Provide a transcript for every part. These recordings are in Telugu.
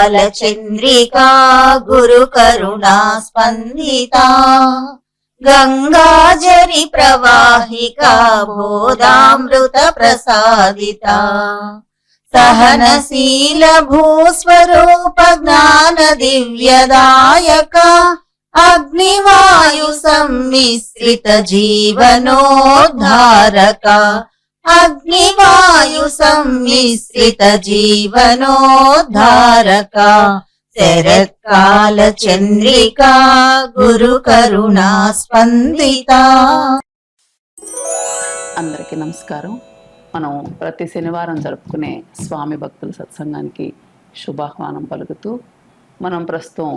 కాలచంద్రికా గురు కరుణా స్పందితా గంగాజరి ప్రవాహికా బోధామృత ప్రసాదితా సహనశీల భూస్వరూప జ్ఞాన దివ్యదాయక అగ్నివాయు సమ్మిశ్రిత జీవనోద్ధారక అగ్నివాయు సమ్మిశ్రిత జీవనోద్ధారక శరత్కాల చంద్రికా గురు కరుణా స్పందితా. అందరికీ నమస్కారం. మనం ప్రతి శనివారం జరుపుకునే స్వామి భక్తుల సత్సంగానికి శుభాహ్వానం పలుకుతూ మనం ప్రస్తుతం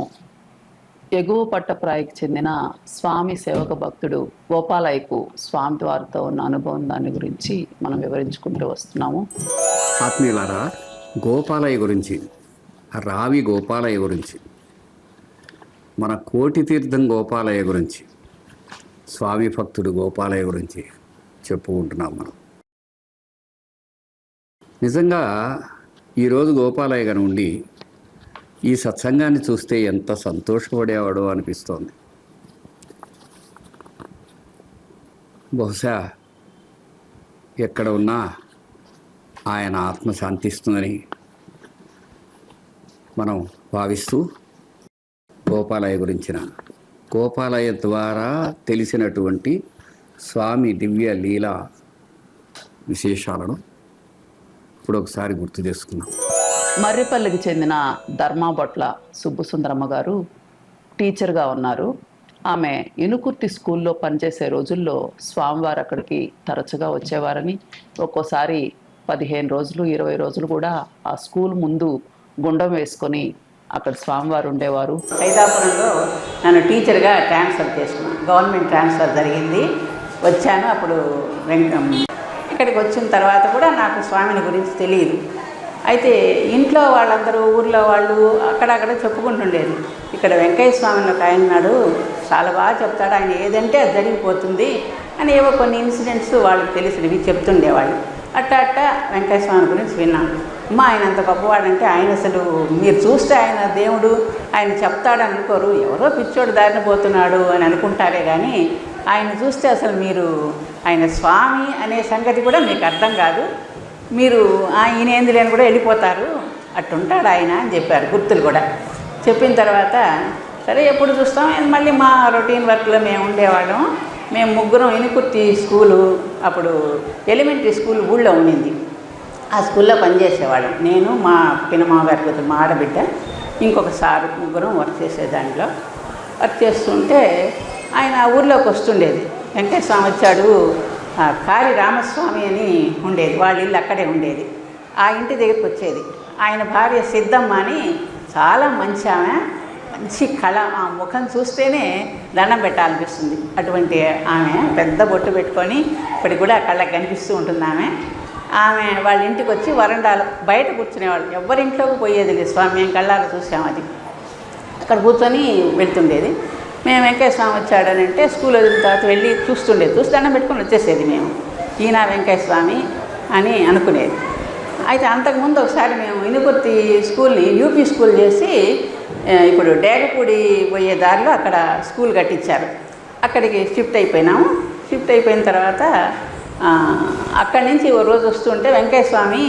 ఎగువ పట్టప్రాయికి చెందిన స్వామి సేవక భక్తుడు గోపాలయ్యకు స్వామి వారితో ఉన్న అనుభవం దాని గురించి మనం వివరించుకుంటూ వస్తున్నాము. ఆత్మీయులారా, గోపాలయ్య గురించి, రావి గోపాలయ్య గురించి, మన కోటి తీర్థం గోపాలయ్య గురించి, స్వామి భక్తుడు గోపాలయ్య గురించి చెప్పుకుంటున్నాం మనం. నిజంగా ఈరోజు గోపాలయ్య గారి ఉండి ఈ సత్సంగాన్ని చూస్తే ఎంత సంతోషపడేవాడో అనిపిస్తోంది. బహుశా ఎక్కడ ఉన్నా ఆయన ఆత్మ శాంతిస్తుందని మనం భావిస్తూ గోపాలయ్య ద్వారా తెలిసినటువంటి స్వామి దివ్య లీలా విశేషాలను ఇప్పుడు ఒకసారి గుర్తు చేసుకున్నాం. మర్రిపల్లికి చెందిన ధర్మాబొట్ల సుబ్బుసుందరమ్మ గారు టీచర్గా ఉన్నారు. ఆమె ఇనుకుర్తి స్కూల్లో పనిచేసే రోజుల్లో స్వామివారు అక్కడికి తరచుగా వచ్చేవారని, ఒక్కోసారి 15 రోజులు 20 రోజులు కూడా ఆ స్కూల్ ముందు గుండం వేసుకొని అక్కడ స్వామివారు ఉండేవారు. హైదరాబాద్లో నన్ను టీచర్గా ట్రాన్స్ఫర్ చేసుకున్నాను. గవర్నమెంట్ ట్రాన్స్ఫర్ జరిగింది. వచ్చాను. అప్పుడు ఇక్కడికి వచ్చిన తర్వాత కూడా నాకు స్వామిని గురించి తెలియదు. అయితే ఇంట్లో వాళ్ళందరూ, ఊర్లో వాళ్ళు అక్కడక్కడ చెప్పుకుంటుండేది. ఇక్కడ వెంకయ్య స్వామిని ఒక ఆయన ఉన్నాడు, చాలా బాగా చెప్తాడు, ఆయన ఏదంటే అది జరిగిపోతుంది అని ఏవో కొన్ని ఇన్సిడెంట్స్ వాళ్ళకి తెలిసినవి చెప్తుండేవాళ్ళు. అట్టా వెంకయ్య స్వామి గురించి విన్నాను. ఆయన అంత గొప్పవాడంటే ఆయన అసలు మీరు చూస్తే ఆయన దేవుడు, ఆయన చెప్తాడని అనుకోరు, ఎవరో పిచ్చోడు దారిన పోతున్నాడు అని అనుకుంటారే కానీ ఆయన చూస్తే అసలు మీరు ఆయన స్వామి అనే సంగతి కూడా మీకు అర్థం కాదు, మీరు ఈయన ఏంది లేని కూడా వెళ్ళిపోతారు, అట్టుంటాడు ఆయన అని చెప్పారు. గుర్తులు కూడా చెప్పిన తర్వాత సరే ఎప్పుడు చూస్తాం, మళ్ళీ మా రొటీన్ వర్క్లో మేము ఉండేవాళ్ళం. మేము ముగ్గురం ఇనుకుర్తి స్కూలు, అప్పుడు ఎలిమెంటరీ స్కూల్ ఊళ్ళో ఉండింది, ఆ స్కూల్లో పనిచేసేవాళ్ళం. నేను, మా పినమామ గారి కూతురు, మా ఆడబిడ్డ, ఇంకొక సారు, ముగ్గురం వర్క్ చేసే దాంట్లో వర్క్ చేస్తుంటే ఆయన ఊర్లోకి వస్తుండేది. వెంకయ్య స్వామి వచ్చాడు, కారి రామస్వామి అని ఉండేది, వాళ్ళ ఇల్లు అక్కడే ఉండేది. ఆ ఇంటి దగ్గరికి వచ్చేది. ఆయన భార్య సిద్ధమ్మ అని చాలా మంచి ఆమె, మంచి కళ, ఆ ముఖం చూస్తేనే దండం పెట్టాలనిపిస్తుంది. అటువంటి ఆమె పెద్ద బొట్టు పెట్టుకొని ఇప్పటికి కూడా కళ్ళకి కనిపిస్తూ ఉంటుంది ఆమె వాళ్ళ ఇంటికి వచ్చి వరండాలో బయట కూర్చునేవాళ్ళు. ఎవరింట్లోకి పోయేది లేదు. స్వామి మేము కళ్ళాలో చూసాము. అది అక్కడ కూర్చొని వెళ్తుండేది. మేము వెంకయ్య స్వామి వచ్చాడని అంటే స్కూల్ వదిలిన తర్వాత వెళ్ళి చూస్తుండేది. చూసి దండం పెట్టుకొని వచ్చేసేది. మేము ఈయన వెంకయ్య స్వామి అని అనుకునేది. అయితే అంతకుముందు ఒకసారి మేము ఇనుకుర్తి స్కూల్ని యూపీ స్కూల్ చేసి ఇప్పుడు డేగపూడి పోయే దారిలో అక్కడ స్కూల్ కట్టించారు. అక్కడికి షిఫ్ట్ అయిపోయినాము. షిఫ్ట్ అయిపోయిన తర్వాత అక్కడి నుంచి ఓ రోజు వస్తుంటే వెంకయ్య స్వామి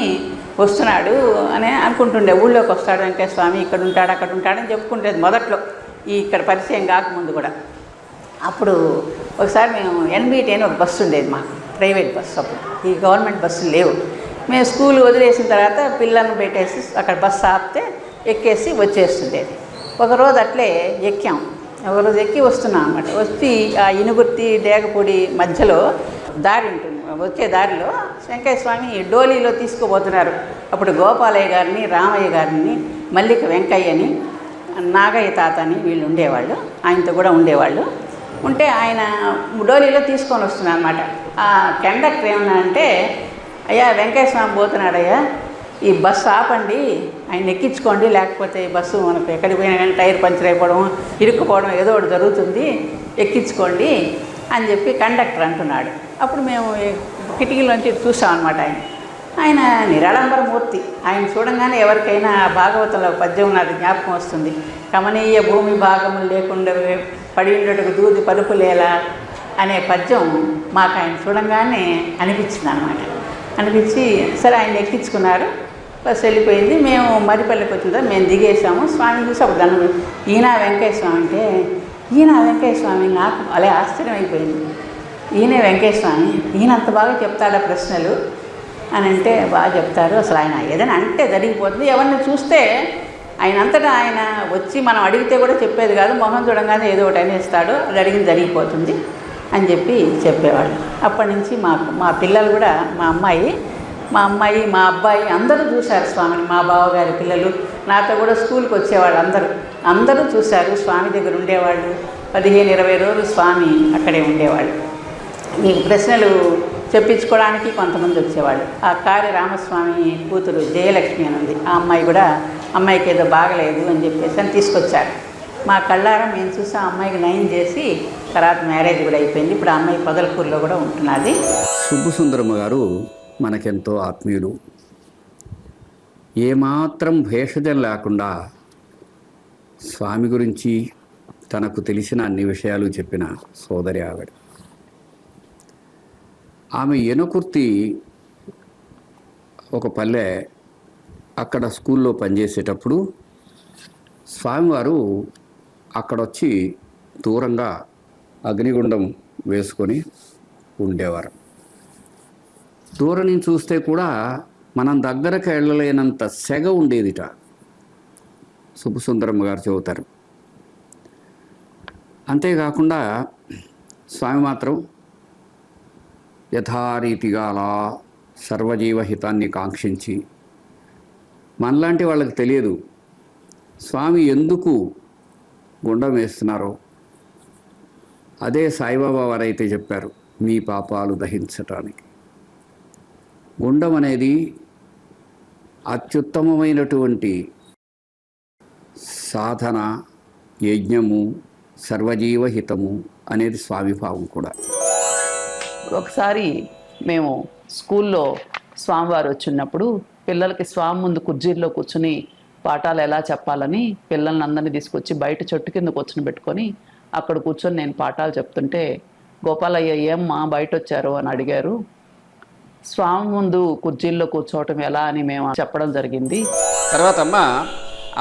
వస్తున్నాడు అని అనుకుంటుండే. ఊళ్ళోకి వస్తాడు వెంకయ్య స్వామి, ఇక్కడ ఉంటాడు అక్కడ ఉంటాడని చెప్పుకుంటేది మొదట్లో, ఇక్కడ పరిచయం కాకముందు కూడా. అప్పుడు ఒకసారి మేము ఎన్బిటి అని ఒక బస్సు ఉండేది మాకు, ప్రైవేట్ బస్సు. అప్పుడు ఈ గవర్నమెంట్ బస్సులు లేవు. మేము స్కూల్ వదిలేసిన తర్వాత పిల్లలను పెట్టేసి అక్కడ బస్సు ఆపితే ఎక్కేసి వచ్చేస్తుండేది. ఒకరోజు అట్లే ఎక్కాం. ఒకరోజు ఎక్కి వస్తున్నాం అన్నమాట. వచ్చి ఆ ఇనుగుర్తి డేగపూడి మధ్యలో దారి ఉంటుంది. వచ్చే దారిలో వెంకయ్య స్వామి డోలీలో తీసుకుపోతున్నారు. అప్పుడు గోపాలయ్య గారిని, రామయ్య గారిని, మల్లిక వెంకయ్యని, నాగయ్య తాత అని వీళ్ళు ఉండేవాళ్ళు. ఆయనతో కూడా ఉండేవాళ్ళు. ఉంటే ఆయన డోలీలో తీసుకొని వస్తున్నారు అన్నమాట. ఆ కండక్టర్ ఏమన్నా అంటే, అయ్యా వెంకయ్య స్వామి పోతున్నాడయ్యా, ఈ బస్సు ఆపండి, ఆయన ఎక్కించుకోండి, లేకపోతే ఈ బస్సు మనకు ఎక్కడికి పోయినా కానీ టైర్ పంచర్ అయిపోవడం, ఇరుక్కుపోవడం ఏదో ఒకటి జరుగుతుంది, ఎక్కించుకోండి అని చెప్పి కండక్టర్ అంటున్నాడు. అప్పుడు మేము కిటికీలోంచి చూసామన్నమాట. ఆయన ఆయన నిరాడంబర మూర్తి. ఆయన చూడంగానే ఎవరికైనా భాగవతంలో పద్యం నాది జ్ఞాపకం వస్తుంది. కమనీయ భూమి భాగములు లేకుండా పడి ఉండటకు దూది పలుపులేలా అనే పద్యం మాకు ఆయన చూడంగానే అనిపించింది అనమాట. అనిపించి సరే ఆయన ఎక్కించుకున్నారు, బస్సు వెళ్ళిపోయింది. మేము మరిపల్లికి వచ్చిందా మేము దిగేసాము. స్వామి చూసి అప్పుడు దండం ఈయన వెంకయ్య స్వామి అంటే, ఈయన వెంకయ్య స్వామి నాకు అలా ఆశ్చర్యం అయిపోయింది. ఈయనే వెంకయ్య స్వామి, ఈయన అంత బాగా చెప్తాడా ప్రశ్నలు అని అంటే బాగా చెప్తారు. అసలు ఆయన ఏదైనా అంటే జరిగిపోతుంది. ఎవరిని చూస్తే ఆయన అంతటా ఆయన వచ్చి మనం అడిగితే కూడా చెప్పేది కాదు, మొహం చూడంగానే ఏదో ఒకటి అనేస్తాడు, అది అడిగింది జరిగిపోతుంది అని చెప్పి చెప్పేవాళ్ళు. అప్పటి నుంచి మా పిల్లలు కూడా మా అమ్మాయి మా అబ్బాయి అందరూ చూశారు స్వామిని. మా బావగారి పిల్లలు నాతో కూడా స్కూల్కి వచ్చేవాళ్ళు అందరూ చూశారు. స్వామి దగ్గర ఉండేవాళ్ళు. 15-20 రోజులు స్వామి అక్కడే ఉండేవాళ్ళు. మీకు ప్రశ్నలు చెప్పించుకోవడానికి కొంతమంది వచ్చేవాళ్ళు. ఆ కారి రామస్వామి కూతురు జయలక్ష్మి అని ఉంది. ఆ అమ్మాయి కూడా అమ్మాయికి ఏదో బాగలేదు అని చెప్పేసి అని తీసుకొచ్చారు. మా కళ్ళారా మేము చూసి ఆ అమ్మాయికి నయం చేసి తర్వాత మ్యారేజ్ కూడా అయిపోయింది. ఇప్పుడు ఆ అమ్మాయి పొదలకూరులో కూడా ఉంటున్నది. సుబ్బుసుందరమ్మ గారు మనకెంతో ఆత్మీయులు. ఏమాత్రం భేషజం లేకుండా స్వామి గురించి తనకు తెలిసిన అన్ని విషయాలు చెప్పిన సోదరి ఆవిడ. ఆమె ఎనుకుర్తి ఒక పల్లె, అక్కడ స్కూల్లో పనిచేసేటప్పుడు స్వామివారు అక్కడొచ్చి దూరంగా అగ్నిగుండం వేసుకొని ఉండేవారు. దూరం నుంచి చూస్తే కూడా మనం దగ్గరకు వెళ్ళలేనంత సెగ ఉండేదిట. సుబ్బుసుందరమ్మ గారు చెబుతారు. అంతేకాకుండా స్వామి మాత్రం యథారీతిగా అలా సర్వజీవహితాన్ని కాంక్షించి, మనలాంటి వాళ్ళకి తెలియదు స్వామి ఎందుకు గుండం వేస్తున్నారో. అదే సాయిబాబా వారైతే చెప్పారు, మీ పాపాలు దహించటానికి. గుండం అనేది అత్యుత్తమమైనటువంటి సాధన, యజ్ఞము, సర్వజీవహితము అనేది స్వామి భావం కూడా. ఒకసారి మేము స్కూల్లో స్వామివారు వచ్చినప్పుడు పిల్లలకి స్వామి ముందు కుర్చీల్లో కూర్చుని పాఠాలు ఎలా చెప్పాలని పిల్లల్ని అందరినీ తీసుకొచ్చి బయట చెట్టు కింద కూర్చుని పెట్టుకొని అక్కడ కూర్చొని నేను పాఠాలు చెప్తుంటే, గోపాలయ్య ఏమ్మా బయట వచ్చారు అని అడిగారు. స్వామి ముందు కుర్చీల్లో కూర్చోవటం ఎలా అని మేము చెప్పడం జరిగింది. తర్వాత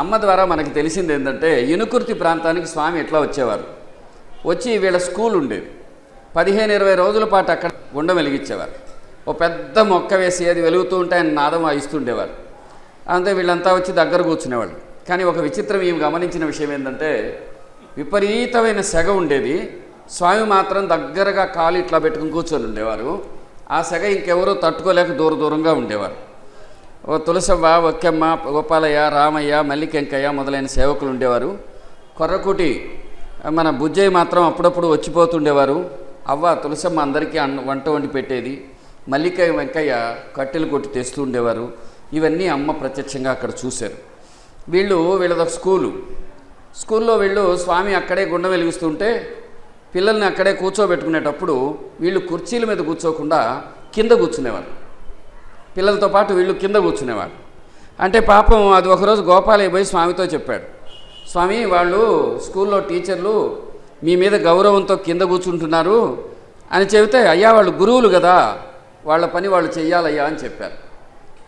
అమ్మ ద్వారా మనకి తెలిసింది ఏంటంటే, ఇనుకుర్తి ప్రాంతానికి స్వామి ఎట్లా వచ్చేవారు. వచ్చి వీళ్ళ స్కూల్ ఉండేది. 15-20 రోజుల పాటు అక్కడ గుండం వెలిగించేవారు. ఓ పెద్ద మొక్క వేసి అది వెలుగుతూ ఉంటే ఆయన నాదం వాయిస్తుండేవారు. అంతే వీళ్ళంతా వచ్చి దగ్గర కూర్చునేవాళ్ళు. కానీ ఒక విచిత్రం ఏమి గమనించిన విషయం ఏంటంటే, విపరీతమైన సెగ ఉండేది. స్వామి మాత్రం దగ్గరగా కాలు ఇట్లా పెట్టుకుని కూర్చొని ఉండేవారు. ఆ సెగ ఇంకెవరో తట్టుకోలేక దూరంగా ఉండేవారు. ఓ తులసవ్వ, ఒక్కెమ్మ, గోపాలయ్య, రామయ్య, మల్లికెంకయ్య మొదలైన సేవకులు ఉండేవారు. కొర్రకూటి మన బుజ్జయ్య మాత్రం అప్పుడప్పుడు వచ్చిపోతుండేవారు. అవ్వ తులసమ్మ అందరికీ వంట వండి పెట్టేది. మల్లికాయ వెంకయ్య కట్టెలు కొట్టి తెస్తూ ఉండేవారు. ఇవన్నీ అమ్మ ప్రత్యక్షంగా అక్కడ చూశారు. వీళ్ళదొక స్కూల్లో వీళ్ళు స్వామి అక్కడే గుండం వెలిగిస్తుంటే పిల్లల్ని అక్కడే కూర్చోబెట్టుకునేటప్పుడు వీళ్ళు కుర్చీల మీద కూర్చోకుండా కింద కూర్చునేవారు. పిల్లలతో పాటు వీళ్ళు కింద కూర్చునేవారు. అంటే పాపం అది ఒకరోజు గోపాలయ్య పోయి స్వామితో చెప్పాడు, స్వామి వాళ్ళు స్కూల్లో టీచర్లు మీ మీద గౌరవంతో కింద కూర్చుంటున్నారు అని చెబితే, అయ్యా వాళ్ళు గురువులు కదా, వాళ్ళ పని వాళ్ళు చెయ్యాలయ్యా అని చెప్పారు.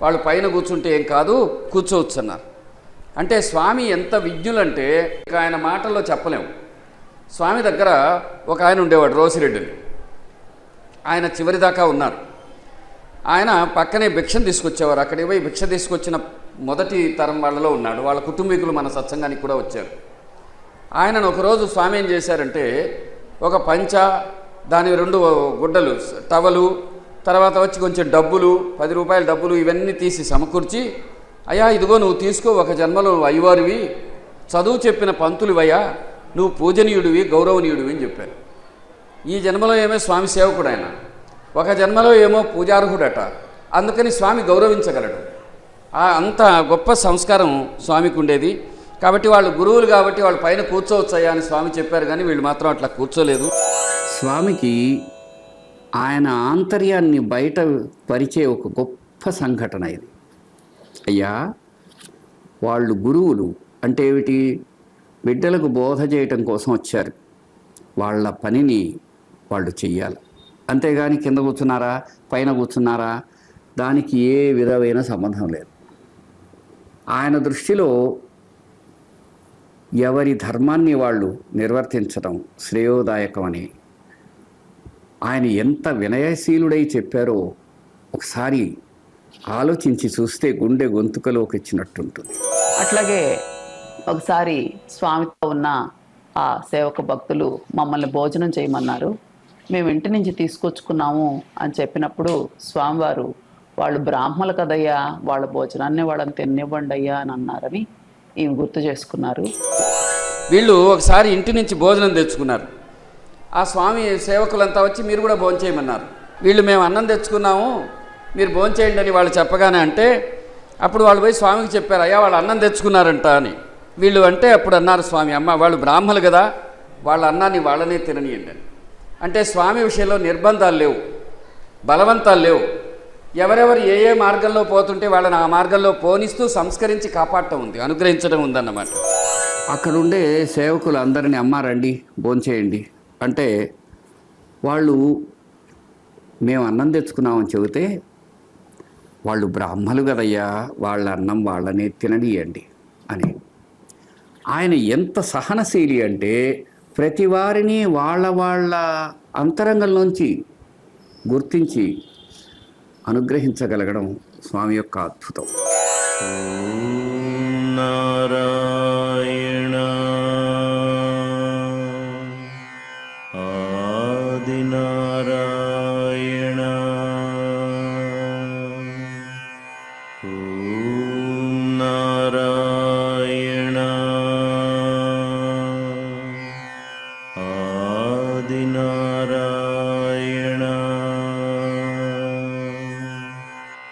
వాళ్ళు పైన కూర్చుంటే ఏం కాదు, కూర్చోవచ్చు అన్నారు. అంటే స్వామి ఎంత విజ్ఞులంటే ఇక ఆయన మాటల్లో చెప్పలేము. స్వామి దగ్గర ఒక ఆయన ఉండేవాడు, రోసిరెడ్డిని. ఆయన చివరిదాకా ఉన్నారు. ఆయన పక్కనే భిక్షను తీసుకొచ్చేవారు. అక్కడికి పోయి భిక్ష తీసుకొచ్చిన మొదటి తరం వాళ్ళలో ఉన్నాడు. వాళ్ళ కుటుంబీకులు మన సత్సంగానికి కూడా వచ్చారు. ఆయనను ఒకరోజు స్వామి ఏం చేశారంటే, ఒక పంచ, దాని 2 గుడ్డలు, టవలు, తర్వాత వచ్చి కొంచెం డబ్బులు, 10 రూపాయల డబ్బులు ఇవన్నీ తీసి సమకూర్చి, అయ్యా ఇదిగో నువ్వు తీసుకో, ఒక జన్మలో నువ్వు అయ్యవారివి, చదువు చెప్పిన పంతులివయ్యా, నువ్వు పూజనీయుడివి, గౌరవనీయుడివి అని చెప్పారు. ఈ జన్మలో ఏమో స్వామి సేవకుడు ఆయన, ఒక జన్మలో ఏమో పూజార్హుడట. అందుకని స్వామి గౌరవించగలడు. అంత గొప్ప సంస్కారం స్వామికి ఉండేది. కాబట్టి వాళ్ళు గురువులు కాబట్టి వాళ్ళు పైన కూర్చోవచ్చయ్యా అని స్వామి చెప్పారు. కానీ వీళ్ళు మాత్రం అట్లా కూర్చోలేదు. స్వామికి ఆయన ఆంతర్యాన్ని బయట పరిచే ఒక గొప్ప గొప్ప సంఘటన ఇది. అయ్యా, వాళ్ళు గురువులు అంటే ఏమిటి? బిడ్డలకు బోధ చేయటం కోసం వచ్చారు. వాళ్ళ పనిని వాళ్ళు చెయ్యాలి. అంతేగాని కింద కూర్చున్నారా, పైన కూర్చున్నారా, దానికి ఏ విధమైన సంబంధం లేదు. ఆయన దృష్టిలో ఎవరి ధర్మాన్ని వాళ్ళు నిర్వర్తించడం శ్రేయోదాయకమని ఆయన ఎంత వినయశీలుడై చెప్పారో ఒకసారి ఆలోచించి చూస్తే గుండె గొంతుకలోకి ఇచ్చినట్టుంటుంది. అట్లాగే ఒకసారి స్వామితో ఉన్న ఆ సేవక భక్తులు మమ్మల్ని భోజనం చేయమన్నారు. మేము ఇంటి నుంచి తీసుకొచ్చుకున్నాము అని చెప్పినప్పుడు స్వామివారు, వాళ్ళు బ్రాహ్మణులు కదయ్యా, వాళ్ళ భోజనాన్ని వాళ్ళని తినివ్వండి అయ్యా అని అన్నారని ఈమె గుర్తు చేసుకున్నారు. వీళ్ళు ఒకసారి ఇంటి నుంచి భోజనం తెచ్చుకున్నారు. ఆ స్వామి సేవకులంతా వచ్చి మీరు కూడా భోంచేయమన్నారు. వీళ్ళు మేము అన్నం తెచ్చుకున్నాము, మీరు భోంచేయండి అని వాళ్ళు చెప్పగానే అంటే అప్పుడు వాళ్ళు పోయి స్వామికి చెప్పారు, అయ్యా వాళ్ళు అన్నం తెచ్చుకున్నారంట అని. వీళ్ళు అంటే అప్పుడు అన్నారు స్వామి, అమ్మ వాళ్ళు బ్రాహ్మణులు కదా, వాళ్ళ అన్నాన్ని వాళ్ళనే తిననీయండి అని. అంటే స్వామి విషయంలో నిర్బంధాలు లేవు, బలవంతాలు లేవు. ఎవరెవరు ఏ ఏ మార్గంలో పోతుంటే వాళ్ళని ఆ మార్గంలో పోనిస్తూ సంస్కరించి కాపాడటం ఉంది, అనుగ్రహించడం ఉందన్నమాట. అక్కడుండే సేవకులు అందరినీ అమ్మారండి భోంచేయండి అంటే వాళ్ళు మేము అన్నం తెచ్చుకున్నామని చెబితే వాళ్ళు బ్రాహ్మణులు కదయ్యా, వాళ్ళ అన్నం వాళ్ళనే తిననీయండి అని. ఆయన ఎంత సహనశీలి అంటే ప్రతి వారిని వాళ్ళ అంతరంగంలోంచి గుర్తించి అనుగ్రహించగలగడం స్వామి యొక్క అద్భుతం.